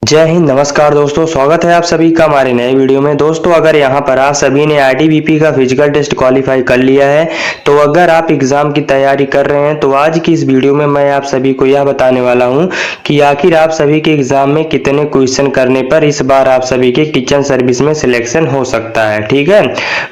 जय हिंद। नमस्कार दोस्तों, स्वागत है आप सभी का हमारे नए वीडियो में। दोस्तों, अगर यहाँ पर आप सभी ने आईटीबीपी का फिजिकल टेस्ट क्वालिफाई कर लिया है, तो अगर आप एग्जाम की तैयारी कर रहे हैं तो आज की इस वीडियो में मैं आप सभी को यह बताने वाला हूँ कि आखिर आप सभी के एग्जाम में कितने क्वेश्चन करने पर इस बार आप सभी के किचन सर्विस में सिलेक्शन हो सकता है। ठीक है,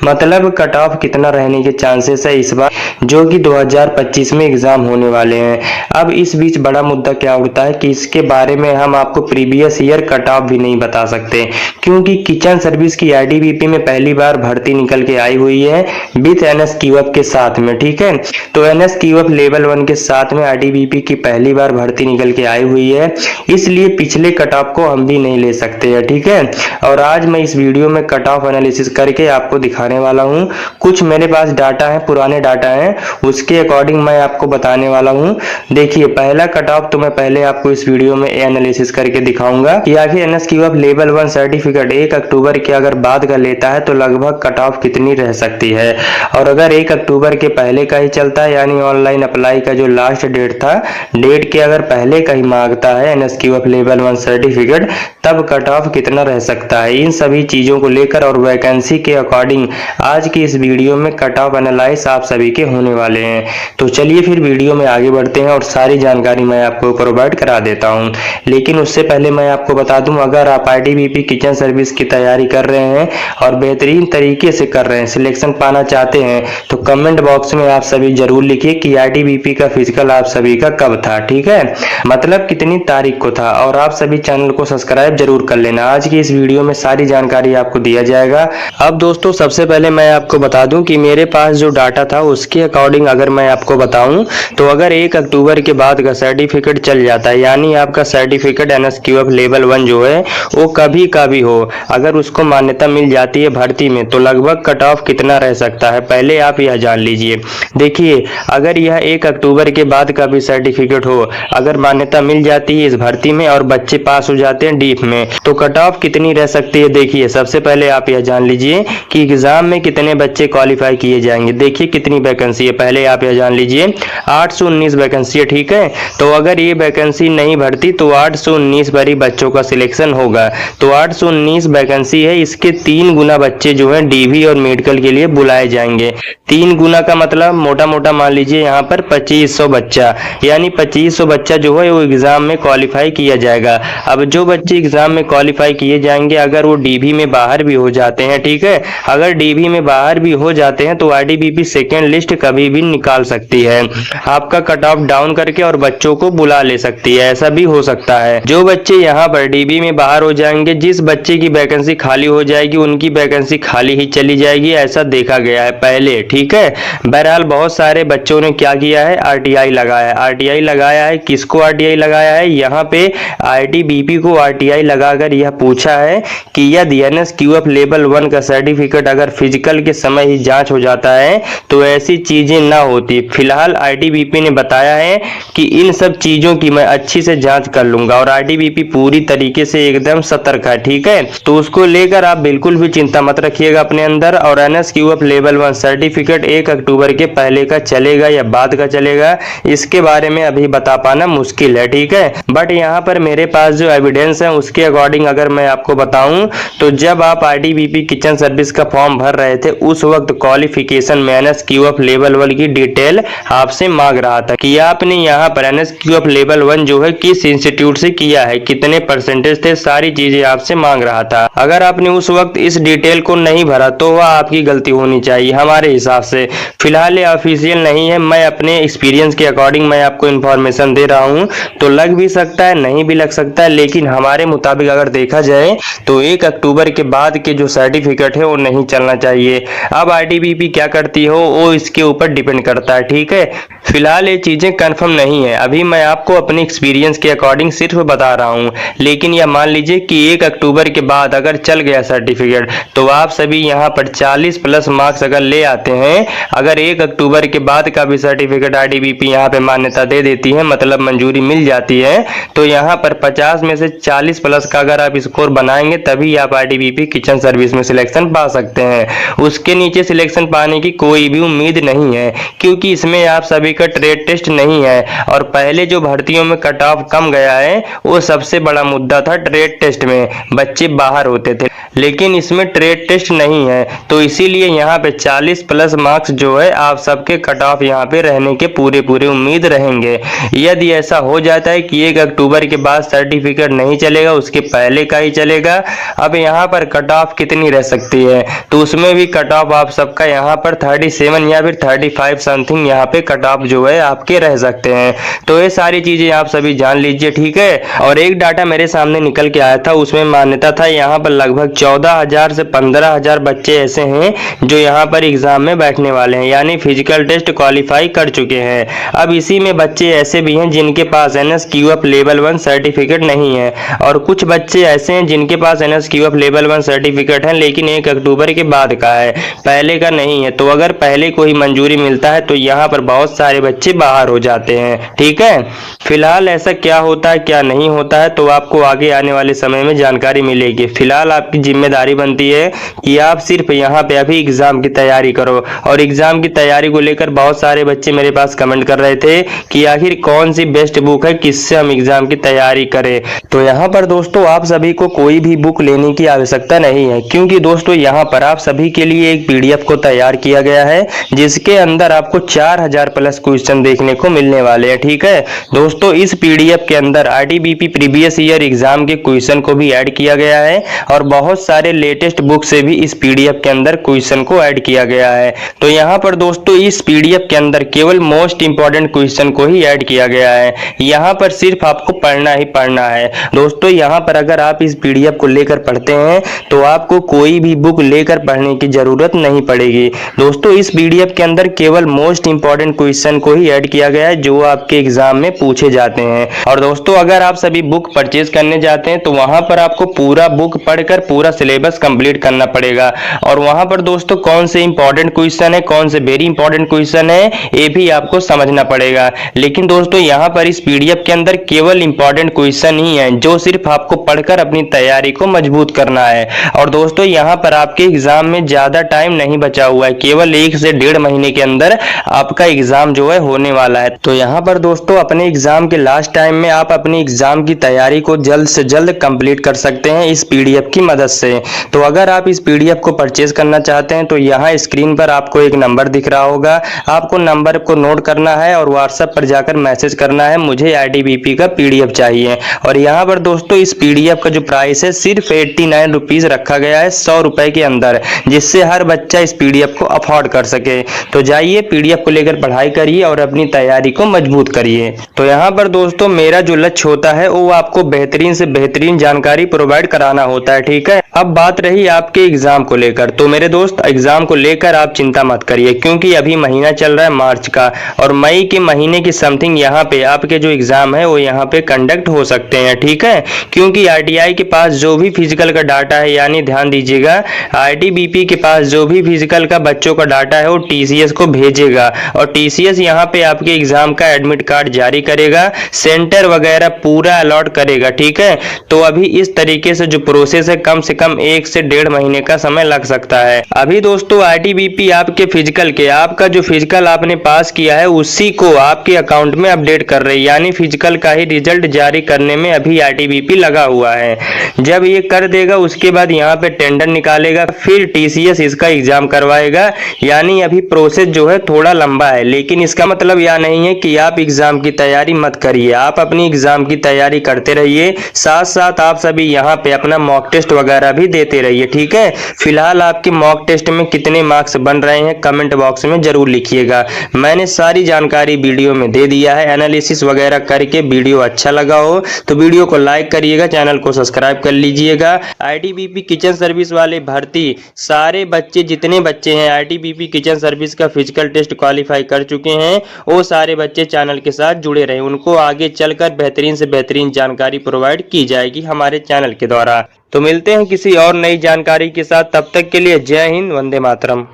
मतलब कट ऑफ कितना रहने के चांसेस है इस बार, जो कि 2025 में एग्जाम होने वाले हैं। अब इस बीच बड़ा मुद्दा क्या उठता है कि इसके बारे में हम आपको प्रीवियस ईयर कट ऑफ भी नहीं बता सकते, क्योंकि किचन सर्विस की आईटीबीपी में पहली बार भर्ती निकल के आई हुई है विथ एनएस क्यूएफ के साथ में। ठीक है, तो एनएस क्यूएफ लेवल 1 के साथ में आईटीबीपी की पहली बार भर्ती निकल के आई हुई है, इसलिए पिछले कट ऑफ को हम भी नहीं ले सकते हैं। ठीक है, और आज मैं इस वीडियो में कट ऑफ एनालिसिस करके आपको दिखाने वाला हूं। कुछ मेरे पास डाटा है, पुराने डाटा है, उसके अकॉर्डिंग मैं आपको बताने वाला हूं। देखिए, पहला कट ऑफ तो मैं पहले आपको इस वीडियो में एनालिसिस करके दिखाऊंगा कि आखिर एनएसक्यूएफ लेवल 1 सर्टिफिकेट 1 अक्टूबर के अगर बाद का लेता है तो लगभग कट ऑफ कितनी रह सकती है, और अगर 1 अक्टूबर के पहले का ही चलता है, यानी ऑनलाइन अप्लाई का जो लास्ट डेट था, डेट के अगर पहले का ही मांगता है एनएसक्यूएफ लेवल 1 सर्टिफिकेट, तब कट ऑफ कितना रह सकता है। इन सभी चीजों को लेकर और वैकेंसी के अकॉर्डिंग आज की इस वीडियो में कट ऑफ एनालाइज आप सभी के होने वाले हैं। तो चलिए फिर वीडियो में आगे बढ़ते हैं और सारी जानकारी मैं आपको प्रोवाइड करा देता हूं। लेकिन उससे पहले मैं आपको बता दूं, अगर आप आईटीबीपी किचन सर्विस की तैयारी कर रहे हैं और बेहतरीन तरीके से कर रहे हैं, सिलेक्शन पाना चाहते हैं, तो कमेंट बॉक्स में आप सभी जरूर लिखिए कि आईटीबीपी का फिजिकल आप सभी का कब था। ठीक है, मतलब कितनी तारीख को था, और आप सभी चैनल को सब्सक्राइब जरूर कर लेना। आज की इस वीडियो में सारी जानकारी आपको दिया जाएगा। अब दोस्तों, सबसे पहले मैं आपको बता दूं कि मेरे पास जो डाटा था उसके अकॉर्डिंग अगर मैं आपको बताऊं तो अगर 1 अक्टूबर के बाद का सर्टिफिकेट चल जाता है, यानी आपका सर्टिफिकेट एनएसक्यूएफ लेवल 1 जो है वो कभी का भी हो, अगर उसको मान्यता मिल जाती है भर्ती में, तो लगभग कट ऑफ कितना रह सकता है पहले आप यह जान लीजिए। देखिए, अगर यह 1 अक्टूबर के बाद का भी सर्टिफिकेट हो, अगर मान्यता मिल जाती है इस भर्ती में और बच्चे पास हो जाते हैं डीप में, तो कट ऑफ कितनी रह सकती है। देखिए, सबसे पहले आप यह जान लीजिए कि एग्जाम में कितने बच्चे क्वालिफाई किए जाएंगे। देखिए कितनी वैकेंसी है, पहले आप यह जान लीजिए 819 वैकेंसी है। ठीक है, तो अगर ये वैकेंसी नहीं भरती तो 819 पर ही बच्चों का सिलेक्शन होगा। तो 819 वैकेंसी है, इसके 3 गुना बच्चे जो है डीवी और मेडिकल के लिए बुलाए जाएंगे। 3 गुना का मतलब मोटा मोटा मान लीजिए यहाँ पर 2500 बच्चा, यानी 2500 बच्चा जो है वो एग्जाम में क्वालिफाई किया जाएगा। अब जो बच्चे एग्जाम में क्वालिफाई किए जाएंगे, अगर वो डीवी में बाहर भी हो जाते हैं, ठीक है, अगर डीवी में बाहर भी हो जाते हैं तो आईटीबीपी सेकेंड लिस्ट कभी भी निकाल सकती है, आपका कट ऑफ डाउन करके और बच्चों को बुला ले सकती है। ऐसा भी हो सकता है। जो बच्चे यहाँ पर डीबी में बाहर हो जाएंगे, जिस बच्चे की वैकेंसी खाली हो जाएगी उनकी वैकेंसी खाली ही चली जाएगी, ऐसा देखा गया है पहले। ठीक है, बहरहाल बहुत सारे बच्चों ने क्या किया है, आरटीआई लगाया है। आरटीआई लगाया है, किसको आरटीआई लगाया है, यहाँ पे आईटीबीपी को आरटीआई लगाकर यह पूछा है कि यदि एनएसक्यूएफ लेवल 1 का सर्टिफिकेट अगर फिजिकल के समय ही जांच हो जाता है तो ऐसी चीजें ना होती। फिलहाल आईटीबीपी ने बताया है कि इन सब चीजों की मैं अच्छी से जांच कर लूंगा, और आईटीबीपी पूरी तरीके से एकदम सतर्क है। ठीक है, तो उसको लेकर आप बिल्कुल भी चिंता मत रखिएगा अपने अंदर। और एनएसक्यूएफ लेवल 1 सर्टिफिकेट 1 अक्टूबर के पहले का चलेगा या बाद का चलेगा, इसके बारे में अभी बता पाना मुश्किल है। ठीक है, बट यहाँ पर मेरे पास जो एविडेंस है उसके अकॉर्डिंग अगर मैं आपको बताऊं तो जब आप आईटीबीपी किचन सर्विस का फॉर्म भर रहे थे उस वक्त क्वालिफिकेशन में एनएसक्यूएफ लेवल 1 की डिटेल आपसे मांग रहा था कि आपने यहाँ पर एनएसक्यूएफ लेवल 1 जो है किस इंस्टीट्यूट से किया है, कितने परसेंटेज थे, सारी चीजें आपसे मांग रहा था। अगर आपने उस वक्त इस डिटेल को नहीं भरा तो वह आपकी गलती होनी चाहिए हमारे हिसाब से। फिलहाल ये ऑफिशियल नहीं है, मैं अपने एक्सपीरियंस के अकॉर्डिंग मैं आपको इन्फॉर्मेशन दे रहा हूँ, तो लग भी सकता है नहीं भी लग सकता है, लेकिन हमारे मुताबिक अगर देखा जाए तो 1 अक्टूबर के बाद के जो सर्टिफिकेट है वो नहीं चलना चाहिए। अब आईटीबीपी क्या करती हो वो इसके ऊपर डिपेंड करता है। ठीक है, फिलहाल ये चीजें कंफर्म नहीं है, अभी मैं आपको अपने एक्सपीरियंस के अकॉर्डिंग सिर्फ बता रहा हूं। लेकिन यह मान लीजिए कि 1 अक्टूबर के बाद अगर चल गया सर्टिफिकेट तो आप सभी यहां पर 40 प्लस मार्क्स अगर ले आते हैं, अगर 1 अक्टूबर के बाद का भी सर्टिफिकेट आईटीबीपी यहां पे मान्यता दे देती है, मतलब मंजूरी मिल जाती है, तो यहां पर 50 में से 40 प्लस का अगर आप स्कोर बनाएंगे तभी आप आईटीबीपी किचन सर्विस में सिलेक्शन पा सकते हैं। उसके नीचे सिलेक्शन पाने की कोई भी उम्मीद नहीं है, क्योंकि इसमें आप सभी का ट्रेड टेस्ट नहीं है, और पहले जो भर्तियों में कट ऑफ कम गया है वो सबसे बड़ा मुद्दा था ट्रेड टेस्ट में बच्चे बाहर होते थे, लेकिन इसमें ट्रेड टेस्ट नहीं है, तो इसीलिए यहाँ पे 40 प्लस मार्क्स जो है आप सबके कट ऑफ यहाँ पे रहने के पूरे उम्मीद रहेंगे। यदि ऐसा हो जाता है कि 1 अक्टूबर के बाद सर्टिफिकेट नहीं चलेगा, उसके पहले का ही चलेगा, अब यहाँ पर कट ऑफ कितनी रह सकती है, तो उसमें भी कट ऑफ आप सबका यहाँ पर 37 या फिर 35 समथिंग यहाँ पे कट ऑफ जो है आपके रह सकते हैं। तो ये सारी चीजें आप सभी जान लीजिए, ठीक है। और एक डाटा मेरे सामने निकल के आया था, उसमें मान्यता था यहाँ पर लगभग 14,000 से 15,000 बच्चे ऐसे हैं जो यहाँ पर एग्जाम में बैठने वाले हैं, यानी फिजिकल टेस्ट क्वालिफाई कर चुके हैं। अब इसी में बच्चे ऐसे भी हैं जिनके पास NSQF लेवल 1 सर्टिफिकेट नहीं है, और कुछ बच्चे ऐसे हैं जिनके पास NSQF लेवल 1 सर्टिफिकेट है लेकिन 1 अक्टूबर के बाद का है, पहले का नहीं है। तो अगर पहले को ही मंजूरी मिलता है तो यहाँ पर बहुत सारे बच्चे बाहर हो जाते हैं, ठीक है। फिलहाल ऐसा क्या होता है क्या नहीं होता है तो आपको आगे आने वाले समय में जानकारी मिलेगी। फिलहाल आपकी जिम्मेदारी बनती है कि आप सिर्फ यहाँ पे अभी एग्जाम की तैयारी करो। और एग्जाम की तैयारी को लेकर बहुत सारे बच्चे मेरे पास कमेंट कर रहे थे कि आखिर कौन सी बेस्ट बुक है, किससे हम एग्जाम की तैयारी करें। तो यहाँ पर दोस्तों आप सभी को कोई भी बुक लेने की आवश्यकता नहीं है, क्योंकि दोस्तों यहाँ पर आप सभी के लिए एक PDF को तैयार किया गया है जिसके अंदर आपको 4000 प्लस क्वेश्चन देखने को मिलने वाले हैं, ठीक है दोस्तों। इस PDF के अंदर ITBP प्रीवियस ईयर एग्जाम के क्वेश्चन को भी ऐड किया गया है और बहुत सारे लेटेस्ट बुक से भी इस PDF के अंदर क्वेश्चन को ऐड किया गया है। तो यहाँ पर दोस्तों इस PDF के अंदर केवल मोस्ट इंपॉर्टेंट क्वेश्चन को ही ऐड किया गया है, यहाँ पर सिर्फ आपको पढ़ना ही पढ़ना है दोस्तों। यहाँ पर अगर आप इस PDF को लेकर पढ़ते हैं तो आपको कोई भी बुक लेकर पढ़ने की जरूरत नहीं पड़ेगी दोस्तों। इस PDF के अंदर केवल मोस्ट इंपॉर्टेंट क्वेश्चन को ही ऐड किया गया है जो आपके एग्जाम में पूछे जाते हैं। और दोस्तों अगर आप सभी बुक परचेज करने जाते हैं तो वहां पर आपको पूरा बुक पढ़कर पूरा सिलेबस कंप्लीट करना पड़ेगा, और वहां पर दोस्तों कौन से इंपॉर्टेंट क्वेश्चन है, कौन से वेरी इंपॉर्टेंट क्वेश्चन है, ये भी आपको समझना पड़ेगा। लेकिन दोस्तों यहाँ पर इस PDF के अंदर केवल इंपॉर्टेंट क्वेश्चन ही है जो सिर्फ आपको पढ़कर अपनी तैयारी को मजबूत करना है। और दोस्तों यहाँ पर आपके एग्जाम में ज्यादा टाइम नहीं बचा हुआ है, केवल 1 से 1.5 महीने के अंदर आपका एग्जाम जो है होने वाला है। तो यहाँ पर दोस्तों अपने एग्जाम के लास्ट टाइम में आप अपनी एग्जाम की तैयारी को जल्द से जल्द कंप्लीट कर सकते हैं इस PDF की मदद से। तो अगर आप इस PDF को परचेज करना चाहते हैं तो यहाँ स्क्रीन पर आपको एक नंबर दिख रहा होगा, आपको नंबर को नोट करना है और WhatsApp पर जाकर मैसेज करना है मुझे ITBP का PDF चाहिए। और यहाँ पर दोस्तों इस PDF का जो प्राइस है सिर्फ 89 रुपीज रखा गया है 100 रुपए के अंदर, जिससे हर बच्चा इस PDF को अफोर्ड कर सके। तो जाइए PDF को लेकर पढ़ाई करिए और अपनी तैयारी को मजबूत करिए। तो यहाँ पर दोस्तों मेरा जो लक्ष्य होता है वो आपको बेहतरीन से बेहतरीन जानकारी प्रोवाइड कराना होता है, ठीक है। अब बात रही आपके एग्जाम को लेकर, तो मेरे दोस्त एग्जाम को लेकर आप चिंता मत करिए, क्योंकि अभी महीना चल रहा है मार्च का, और मई के महीने की समथिंग यहाँ पे आपके जो एग्जाम है वो यहाँ पे कंडक्ट हो सकते हैं, ठीक है। क्योंकि RTI के पास जो भी फिजिकल का डाटा है, यानी ध्यान दीजिएगा ITBP के पास जो भी फिजिकल का बच्चों का डाटा है वो TCS को भेजेगा, और TCS यहाँ पे आपके एग्जाम का एडमिट कार्ड जारी करेगा, सेंटर वगैरह पूरा अलॉट करेगा, ठीक है। तो अभी इस तरीके से जो प्रोसेस है कम से कम 1 से 1.5 महीने का समय लग सकता है। अभी दोस्तों ITBP आपके फिजिकल के, आपका जो फिजिकल आपने पास किया है उसी को आपके अकाउंट में अपडेट कर रही है, यानी फिजिकल का ही रिजल्ट जारी करने में अभी ITBP लगा हुआ है। जब ये कर देगा उसके बाद यहाँ पे टेंडर निकालेगा, फिर TCS इसका एग्जाम करवाएगा, यानी अभी प्रोसेस जो है थोड़ा लंबा है। लेकिन इसका मतलब यह नहीं है कि आप एग्जाम की तैयारी मत करिए, आप अपनी एग्जाम की तैयारी करते रहिए, साथ साथ आप सभी यहाँ पे अपना मॉक टेस्ट वगैरह भी देते रहिए, ठीक है। फिलहाल आपके मॉक टेस्ट में कितने मार्क्स बन रहे हैं कमेंट बॉक्स में जरूर लिखिएगा। मैंने सारी जानकारी वीडियो में दे दिया है, एनालिसिस वगैरह करके। वीडियो अच्छा लगा हो तो वीडियो को लाइक करिएगा, चैनल को सब्सक्राइब कर लीजिएगा। ITBP किचन सर्विस वाले भर्ती सारे बच्चे, जितने बच्चे हैं ITBP किचन सर्विस का फिजिकल टेस्ट क्वालिफाई कर चुके हैं, वो सारे बच्चे चैनल के साथ जुड़े रहे, उनको आगे चलकर बेहतरीन से बेहतरीन जानकारी प्रोवाइड की जाएगी हमारे चैनल के द्वारा। तो मिलते हैं किसी और नई जानकारी के साथ, तब तक के लिए जय हिंद, वंदे मातरम।